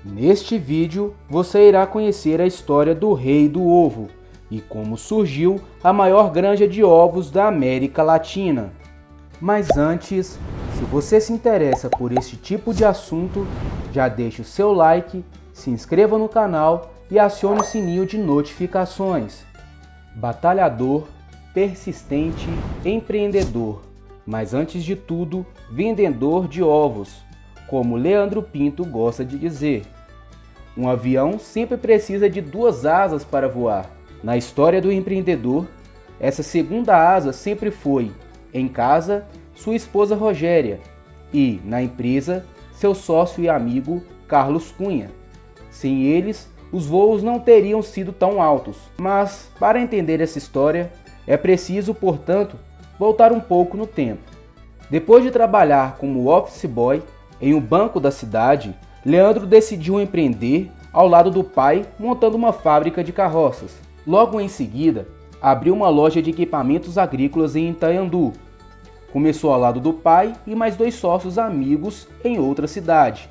Neste vídeo, você irá conhecer a história do Rei do Ovo e como surgiu a maior granja de ovos da América Latina. Mas antes, se você se interessa por este tipo de assunto, já deixe o seu like, se inscreva no canal e acione o sininho de notificações. Batalhador, persistente, empreendedor, mas antes de tudo, vendedor de ovos, como Leandro Pinto gosta de dizer. Um avião sempre precisa de duas asas para voar. Na história do empreendedor, essa segunda asa sempre foi, em casa, sua esposa Rogéria e, na empresa, seu sócio e amigo Carlos Cunha. Sem eles, os voos não teriam sido tão altos. Mas, para entender essa história, é preciso, portanto, voltar um pouco no tempo. Depois de trabalhar como office boy em um banco da cidade, Leandro decidiu empreender ao lado do pai, montando uma fábrica de carroças. Logo em seguida, abriu uma loja de equipamentos agrícolas em Itaiandu. Começou ao lado do pai e mais dois sócios amigos em outra cidade.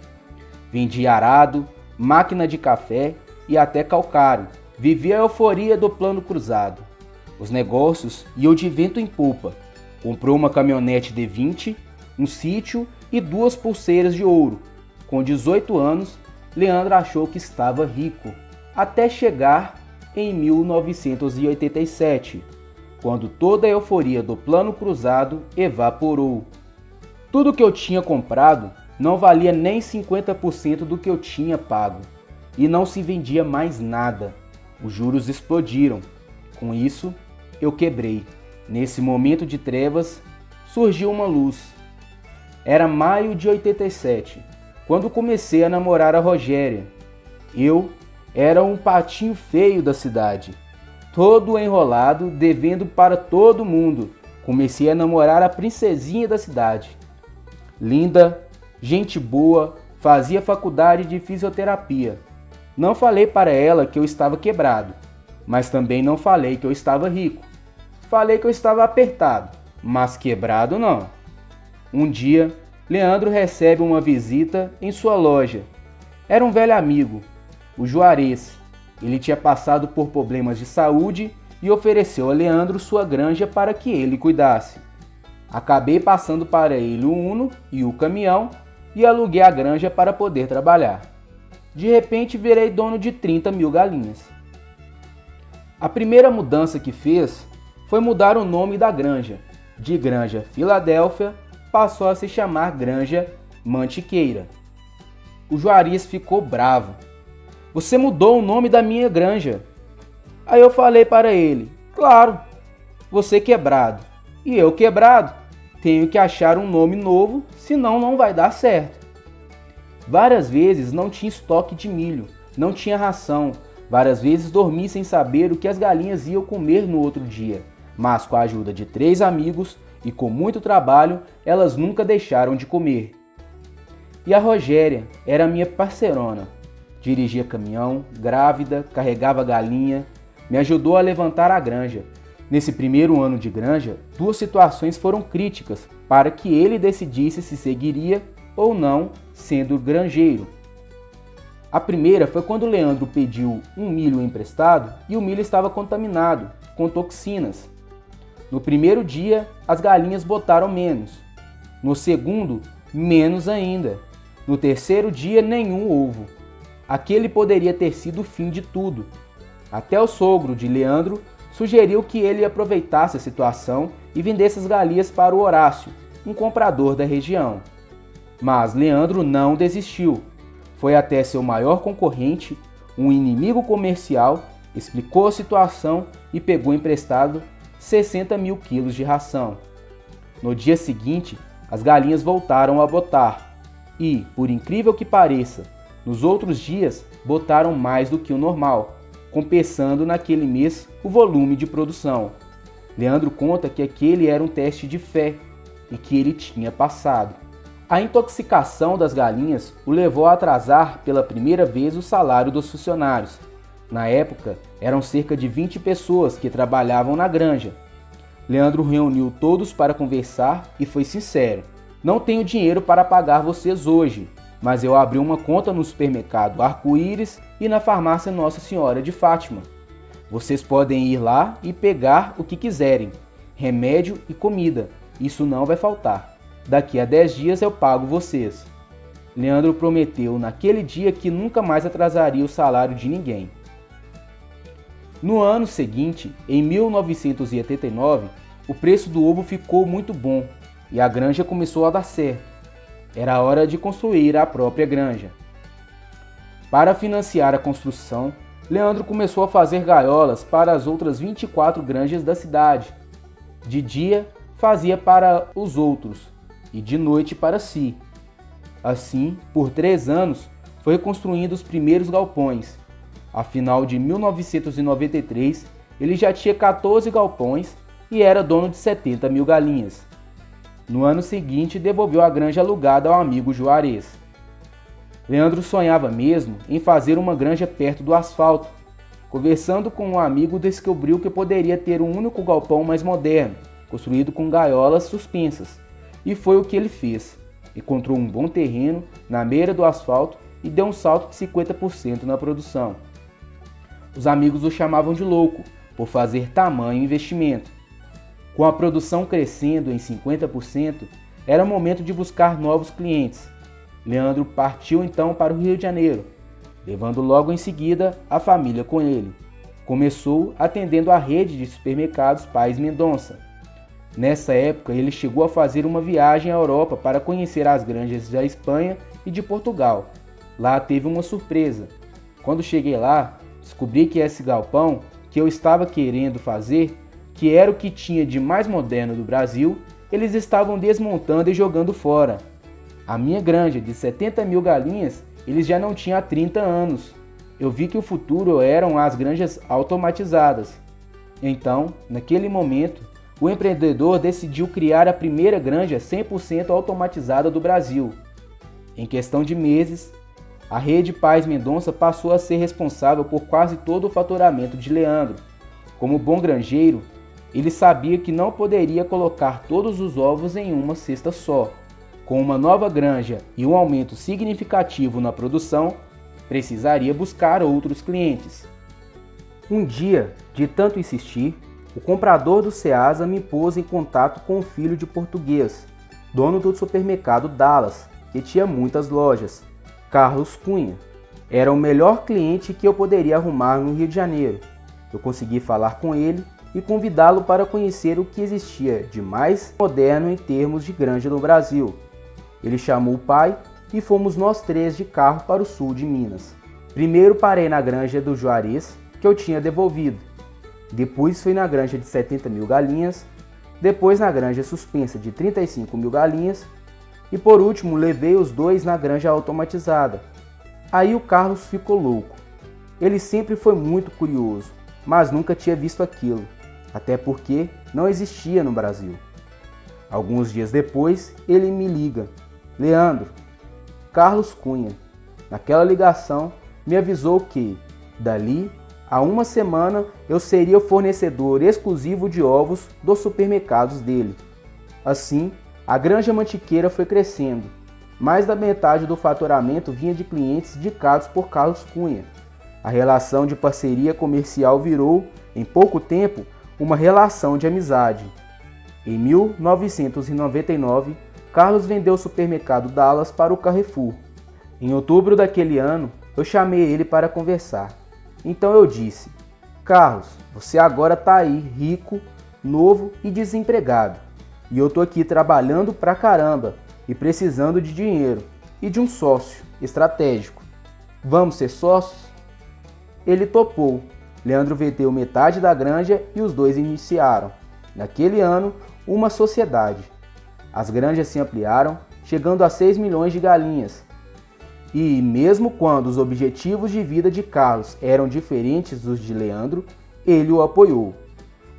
Vendia arado, máquina de café e até calcário. Vivia a euforia do plano cruzado. Os negócios iam de vento em popa. Comprou uma caminhonete D20, um sítio e duas pulseiras de ouro. Com 18 anos, Leandro achou que estava rico, até chegar em 1987, quando toda a euforia do plano cruzado evaporou. Tudo que eu tinha comprado não valia nem 50% do que eu tinha pago, e não se vendia mais nada. Os juros explodiram. Com isso, eu quebrei. Nesse momento de trevas, surgiu uma luz. Era maio de 87. Quando comecei a namorar a Rogéria. Eu era um patinho feio da cidade, todo enrolado, devendo para todo mundo. Comecei a namorar a princesinha da cidade. Linda, gente boa, fazia faculdade de fisioterapia. Não falei para ela que eu estava quebrado, mas também não falei que eu estava rico. Falei que eu estava apertado, mas quebrado não. Um dia, Leandro recebe uma visita em sua loja. Era um velho amigo, o Juarez. Ele tinha passado por problemas de saúde e ofereceu a Leandro sua granja para que ele cuidasse. Acabei passando para ele o Uno e o caminhão e aluguei a granja para poder trabalhar. De repente virei dono de 30 mil galinhas. A primeira mudança que fez foi mudar o nome da granja. De Granja Filadélfia passou a se chamar Granja Mantiqueira. O Juarez ficou bravo. Você mudou o nome da minha granja. Aí eu falei para ele, claro, você quebrado e eu quebrado, tenho que achar um nome novo, senão não vai dar certo. Várias vezes não tinha estoque de milho, não tinha ração, várias vezes dormi sem saber o que as galinhas iam comer no outro dia, mas com a ajuda de 3 amigos e com muito trabalho, elas nunca deixaram de comer. E a Rogéria era minha parceirona. Dirigia caminhão, grávida, carregava galinha, me ajudou a levantar a granja. Nesse primeiro ano de granja, 2 situações foram críticas para que ele decidisse se seguiria ou não sendo granjeiro. A primeira foi quando Leandro pediu um milho emprestado e o milho estava contaminado, com toxinas. No primeiro dia, as galinhas botaram menos. No segundo, menos ainda. No terceiro dia, nenhum ovo. Aquele poderia ter sido o fim de tudo. Até o sogro de Leandro sugeriu que ele aproveitasse a situação e vendesse as galinhas para o Horácio, um comprador da região. Mas Leandro não desistiu. Foi até seu maior concorrente, um inimigo comercial, explicou a situação e pegou emprestado 60 mil quilos de ração. No dia seguinte, as galinhas voltaram a botar e, por incrível que pareça, nos outros dias botaram mais do que o normal, compensando naquele mês o volume de produção. Leandro conta que aquele era um teste de fé e que ele tinha passado. A intoxicação das galinhas o levou a atrasar pela primeira vez o salário dos funcionários. Na época, eram cerca de 20 pessoas que trabalhavam na granja. Leandro reuniu todos para conversar e foi sincero. Não tenho dinheiro para pagar vocês hoje, mas eu abri uma conta no supermercado Arco-Íris e na farmácia Nossa Senhora de Fátima. Vocês podem ir lá e pegar o que quiserem, remédio e comida, isso não vai faltar. Daqui a 10 dias eu pago vocês. Leandro prometeu naquele dia que nunca mais atrasaria o salário de ninguém. No ano seguinte, em 1989, o preço do ovo ficou muito bom e a granja começou a dar certo. Era hora de construir a própria granja. Para financiar a construção, Leandro começou a fazer gaiolas para as outras 24 granjas da cidade. De dia, fazia para os outros e de noite para si. Assim, por 3 anos, foi construindo os primeiros galpões. A final de 1993, ele já tinha 14 galpões e era dono de 70 mil galinhas. No ano seguinte, devolveu a granja alugada ao amigo Juarez. Leandro sonhava mesmo em fazer uma granja perto do asfalto. Conversando com um amigo, descobriu que poderia ter um único galpão mais moderno, construído com gaiolas suspensas. E foi o que ele fez. Encontrou um bom terreno na beira do asfalto e deu um salto de 50% na produção. Os amigos o chamavam de louco por fazer tamanho investimento. Com a produção crescendo em 50%, era momento de buscar novos clientes. Leandro partiu então para o Rio de Janeiro, levando logo em seguida a família com ele. Começou atendendo a rede de supermercados Pais Mendonça. Nessa época, ele chegou a fazer uma viagem à Europa para conhecer as granjas da Espanha e de Portugal. Lá teve uma surpresa. Quando cheguei lá, descobri que esse galpão que eu estava querendo fazer, que era o que tinha de mais moderno do Brasil, eles estavam desmontando e jogando fora. A minha granja de 70 mil galinhas, eles já não tinham há 30 anos. Eu vi que o futuro eram as granjas automatizadas. Então, naquele momento, o empreendedor decidiu criar a primeira granja 100% automatizada do Brasil. Em questão de meses, a rede Pais Mendonça passou a ser responsável por quase todo o faturamento de Leandro. Como bom granjeiro, ele sabia que não poderia colocar todos os ovos em uma cesta só. Com uma nova granja e um aumento significativo na produção, precisaria buscar outros clientes. Um dia, de tanto insistir, o comprador do Ceasa me pôs em contato com um filho de português, dono do supermercado Dallas, que tinha muitas lojas, Carlos Cunha. Era o melhor cliente que eu poderia arrumar no Rio de Janeiro. Eu consegui falar com ele e convidá-lo para conhecer o que existia de mais moderno em termos de granja no Brasil. Ele chamou o pai e fomos nós 3 de carro para o sul de Minas. Primeiro parei na granja do Juarez, que eu tinha devolvido. Depois fui na granja de 70 mil galinhas, depois na granja suspensa de 35 mil galinhas e por último levei os 2 na granja automatizada. Aí o Carlos ficou louco. Ele sempre foi muito curioso, mas nunca tinha visto aquilo, até porque não existia no Brasil. Alguns dias depois ele me liga: Leandro, Carlos Cunha. Naquela ligação me avisou que, dali a uma semana, eu seria o fornecedor exclusivo de ovos dos supermercados dele. Assim, a granja mantiqueira foi crescendo. Mais da metade do faturamento vinha de clientes indicados por Carlos Cunha. A relação de parceria comercial virou, em pouco tempo, uma relação de amizade. Em 1999, Carlos vendeu o supermercado Dallas para o Carrefour. Em outubro daquele ano, eu chamei ele para conversar. Então eu disse: Carlos, você agora está aí, rico, novo e desempregado. E eu tô aqui trabalhando pra caramba e precisando de dinheiro e de um sócio estratégico. Vamos ser sócios? Ele topou. Leandro vendeu metade da granja e os 2 iniciaram, naquele ano, uma sociedade. As granjas se ampliaram, chegando a 6 milhões de galinhas. E, mesmo quando os objetivos de vida de Carlos eram diferentes dos de Leandro, ele o apoiou.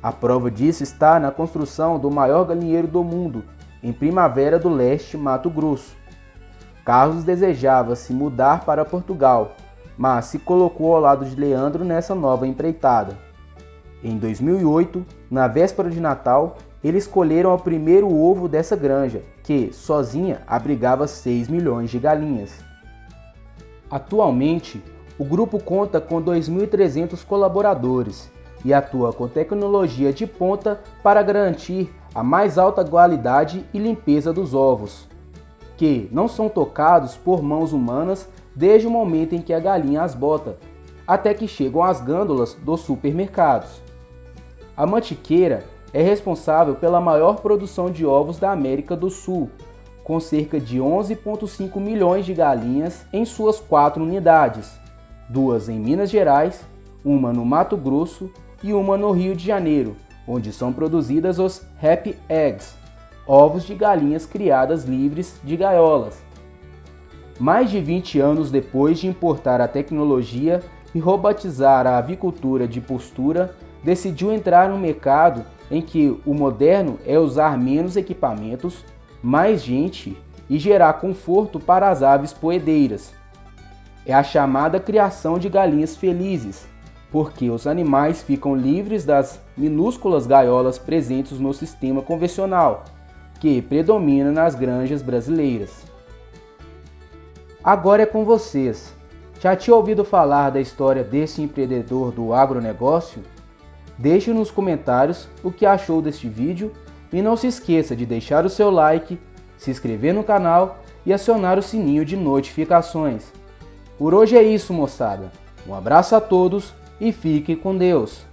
A prova disso está na construção do maior galinheiro do mundo, em Primavera do Leste, Mato Grosso. Carlos desejava se mudar para Portugal, mas se colocou ao lado de Leandro nessa nova empreitada. Em 2008, na véspera de Natal, eles colheram o primeiro ovo dessa granja, que, sozinha, abrigava 6 milhões de galinhas. Atualmente, o grupo conta com 2.300 colaboradores e atua com tecnologia de ponta para garantir a mais alta qualidade e limpeza dos ovos, que não são tocados por mãos humanas desde o momento em que a galinha as bota, até que chegam às gôndolas dos supermercados. A Mantiqueira é responsável pela maior produção de ovos da América do Sul, com cerca de 11,5 milhões de galinhas em suas 4 unidades, 2 em Minas Gerais, uma no Mato Grosso e uma no Rio de Janeiro, onde são produzidas os Happy Eggs, ovos de galinhas criadas livres de gaiolas. Mais de 20 anos depois de importar a tecnologia e robotizar a avicultura de postura, decidiu entrar no mercado em que o moderno é usar menos equipamentos, mais gente e gerar conforto para as aves poedeiras. É a chamada criação de galinhas felizes, porque os animais ficam livres das minúsculas gaiolas presentes no sistema convencional, que predomina nas granjas brasileiras. Agora é com vocês. Já tinha ouvido falar da história desse empreendedor do agronegócio? Deixe nos comentários o que achou deste vídeo e não se esqueça de deixar o seu like, se inscrever no canal e acionar o sininho de notificações. Por hoje é isso, moçada. Um abraço a todos e fiquem com Deus.